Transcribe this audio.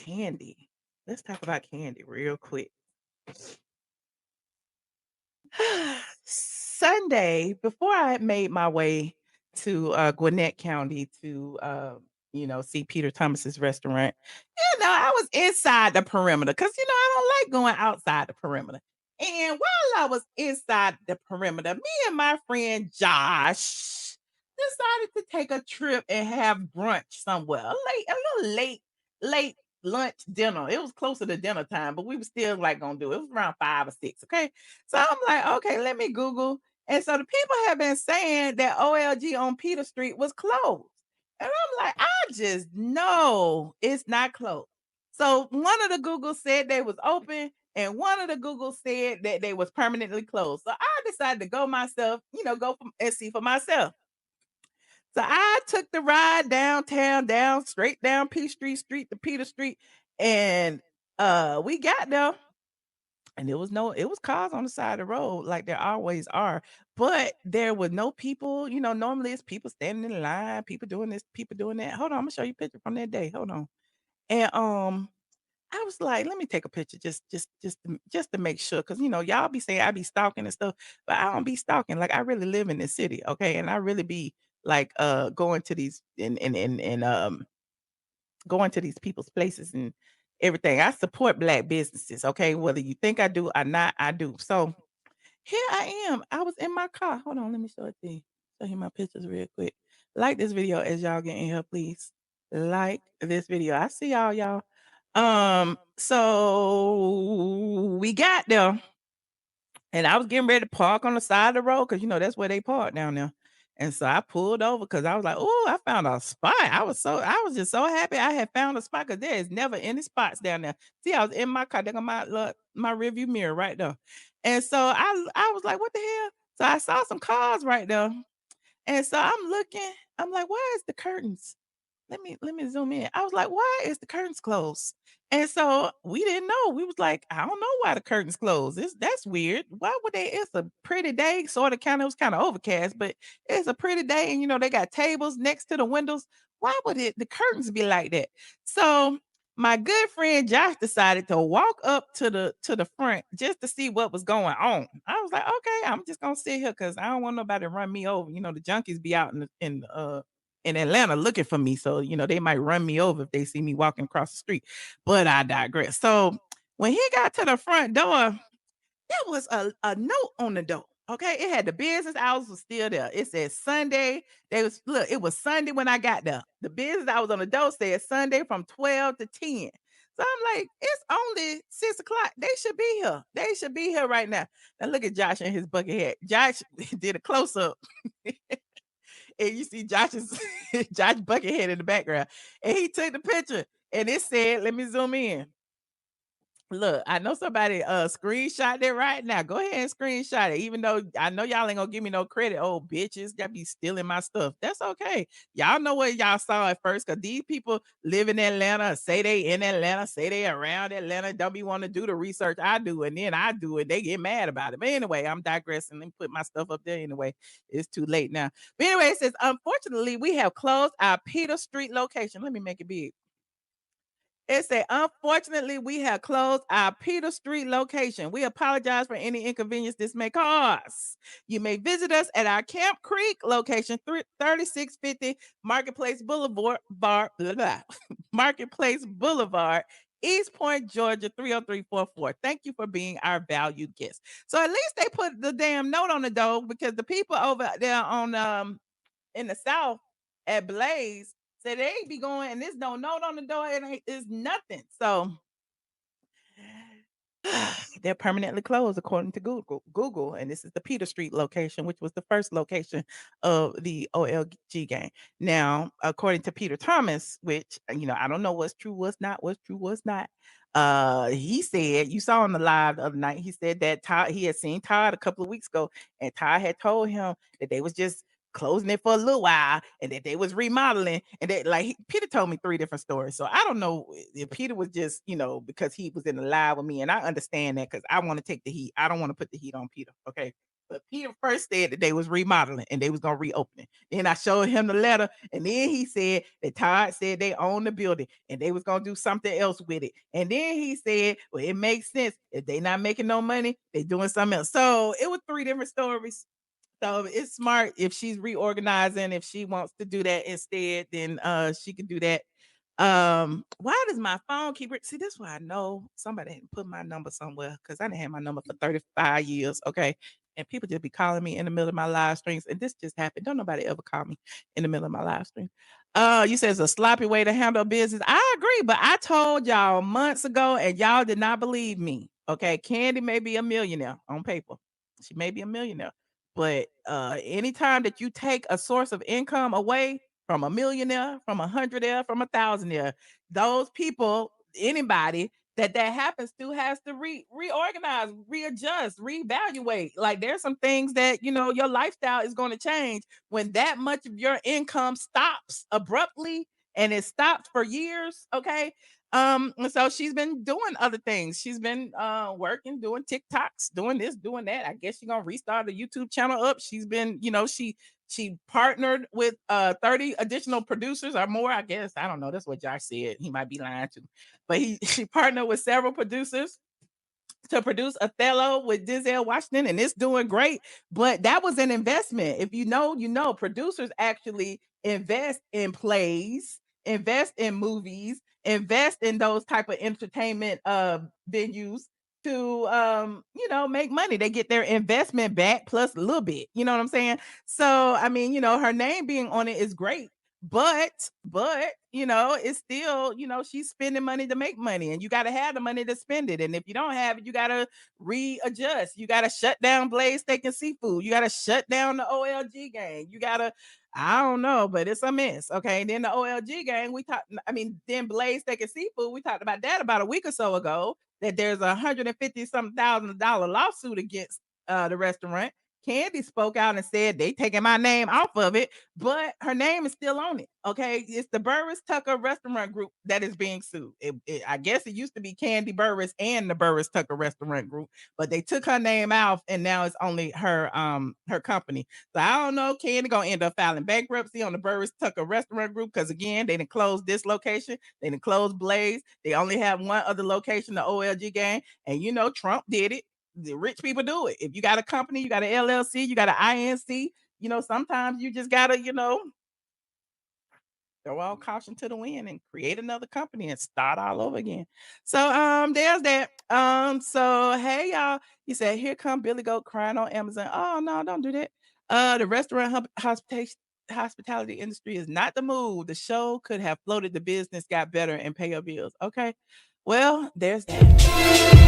Candy. Let's talk about candy real quick. Sunday, before I had made my way to Gwinnett County to see Peter Thomas's restaurant, I was inside the perimeter because I don't like going outside the perimeter. And while I was inside the perimeter, me and my friend Josh decided to take a trip and have brunch somewhere. A little late lunch dinner. It was closer to dinner time, but we were still like gonna do it. It was around 5 or 6. Okay. So I'm like, okay, let me Google. And so the people have been saying that OLG on Peter Street was closed. And I'm like, I just know it's not closed. So one of the Google said they was open, and one of the Google said that they was permanently closed. So I decided to go myself, and see for myself. So I took the ride downtown, down straight down Street to Peter Street, and we got there, and it was cars on the side of the road like there always are, but there were no people. Normally it's people standing in line, people doing this, people doing that. Hold on, I'm gonna show you a picture from that day. Hold on. And I was like, let me take a picture just to make sure. Cause y'all be saying I be stalking and stuff, but I don't be stalking. Like I really live in this city, okay? And I really be like going to these and going to these people's places and everything. I support black businesses, okay? Whether you think I do or not, I do. So here I am. I was in my car. Hold on, let me show it to you. Show you my pictures real quick. Like this video as y'all get in here, please. Like this video. I see y'all. So we got there. And I was getting ready to park on the side of the road because that's where they park down there. And so I pulled over because I was like, "Oh, I found a spot." I was just so happy I had found a spot because there is never any spots down there. See, I was in my car, there go my look, my rearview mirror right there. And so I was like, "What the hell?" So I saw some cars right there. And so I'm looking, I'm like, "Where is the curtains?" Let me zoom in. I was like, "Why is the curtains closed?" And so we didn't know. We was like, "I don't know why the curtains closed. That's weird. Why would they? It's a pretty day, sort of kind of it was kind of overcast, but it's a pretty day, and they got tables next to the windows. Why would the curtains be like that?" So my good friend Josh decided to walk up to the front just to see what was going on. I was like, "Okay, I'm just gonna sit here because I don't want nobody to run me over. The junkies be out in Atlanta looking for me. So, they might run me over if they see me walking across the street. But I digress. So when he got to the front door, there was a note on the door. Okay. It had the business hours was still there. It said Sunday. It was Sunday when I got there. The business hours on the door said Sunday from 12 to 10. So I'm like, it's only 6 o'clock. They should be here. They should be here right now. Now look at Josh and his bucket hat. Josh did a close up. And you see Josh's Josh Buckethead in the background. And he took the picture and it said, let me zoom in. Look, I know somebody screenshot it right now. Go ahead and screenshot it. Even though I know y'all ain't gonna give me no credit. Oh, bitches, y'all be stealing my stuff. That's okay. Y'all know what y'all saw at first because these people live in Atlanta, say they in Atlanta, say they around Atlanta, don't be want to do the research I do, and then I do it. They get mad about it. But anyway, I'm digressing. Let me put my stuff up there anyway. It's too late now. But anyway, it says, unfortunately, we have closed our Peter Street location. Let me make it big. It said, unfortunately, we have closed our Peter Street location. We apologize for any inconvenience this may cause. You may visit us at our Camp Creek location, 3650 Marketplace Boulevard, blah, blah, Marketplace Boulevard, East Point, Georgia, 30344. Thank you for being our valued guest. So at least they put the damn note on the door because the people over there on in the South at Blaze said they ain't be going, and there's no note on the door. It's nothing. So they're permanently closed according to Google, and this is the Peter Street location, which was the first location of the OLG game. Now, according to Peter Thomas, which I don't know what's true, what's not, what's true, what's not. He said you saw on the live the other night. He said that Todd, he had seen Todd a couple of weeks ago, and Todd had told him that they was just closing it for a little while and that they was remodeling and that Peter told me 3 different stories. So I don't know if Peter was just, because he was in the live with me and I understand that because I want to take the heat. I don't want to put the heat on Peter. Okay. But Peter first said that they was remodeling and they was gonna reopen it. Then I showed him the letter, and then he said that Todd said they own the building and they was gonna do something else with it. And then he said, well, it makes sense if they not making no money, they doing something else. So it was three different stories. So it's smart if she's reorganizing, if she wants to do that instead, then she can do that. Why does my phone keep see this why I know somebody had put my number somewhere because I didn't have my number for 35 years. Okay. And people just be calling me in the middle of my live streams. And this just happened. Don't nobody ever call me in the middle of my live stream. You said it's a sloppy way to handle business. I agree, but I told y'all months ago and y'all did not believe me. Okay. Kandi may be a millionaire on paper. She may be a millionaire. But anytime that you take a source of income away from a millionaire, from a hundredaire, from a thousandaire, those people, anybody that happens to has to reorganize, readjust, reevaluate. Like there's some things that your lifestyle is going to change when that much of your income stops abruptly and it stops for years. Okay. And so she's been doing other things. She's been working, doing TikToks, doing this, doing that. I guess she's gonna restart the YouTube channel up. She's been, she partnered with 30 additional producers or more. I guess. I don't know. That's what Josh said. He might be lying too. But she partnered with several producers to produce Othello with Denzel Washington, and it's doing great. But that was an investment. If you know, producers actually invest in plays, invest in movies, invest in those type of entertainment venues to make money. They get their investment back plus a little bit. You know what I'm saying? So I mean, her name being on it is great. But it's still, she's spending money to make money, and you got to have the money to spend it. And if you don't have it, you got to readjust. You got to shut down Blaze Steak and Seafood. You got to shut down the OLG gang. You got to, I don't know, but it's a mess. Okay. And then the OLG gang, then Blaze Steak and Seafood, we talked about that about a week or so ago, that there's $150,000 lawsuit against the restaurant. Kandi spoke out and said they taking my name off of it, but her name is still on it. Okay, it's the Burruss Tucker Restaurant Group that is being sued. I guess it used to be Kandi Burruss and the Burruss Tucker Restaurant Group, but they took her name out, and now it's only her company. So I don't know. Kandi gonna end up filing bankruptcy on the Burruss Tucker Restaurant Group because again, they didn't close this location, they didn't close Blaze. They only have one other location, the OLG gang, and Trump did it. The rich people do it. If you got a company, you got an LLC, you got an INC, sometimes you just gotta, throw all caution to the wind and create another company and start all over again. So there's that. So hey y'all, you said here come Billy Goat crying on Amazon. Oh no, don't do that. The restaurant hospitality industry is not the move. The show could have floated the business, got better, and pay your bills. Okay. Well, there's that.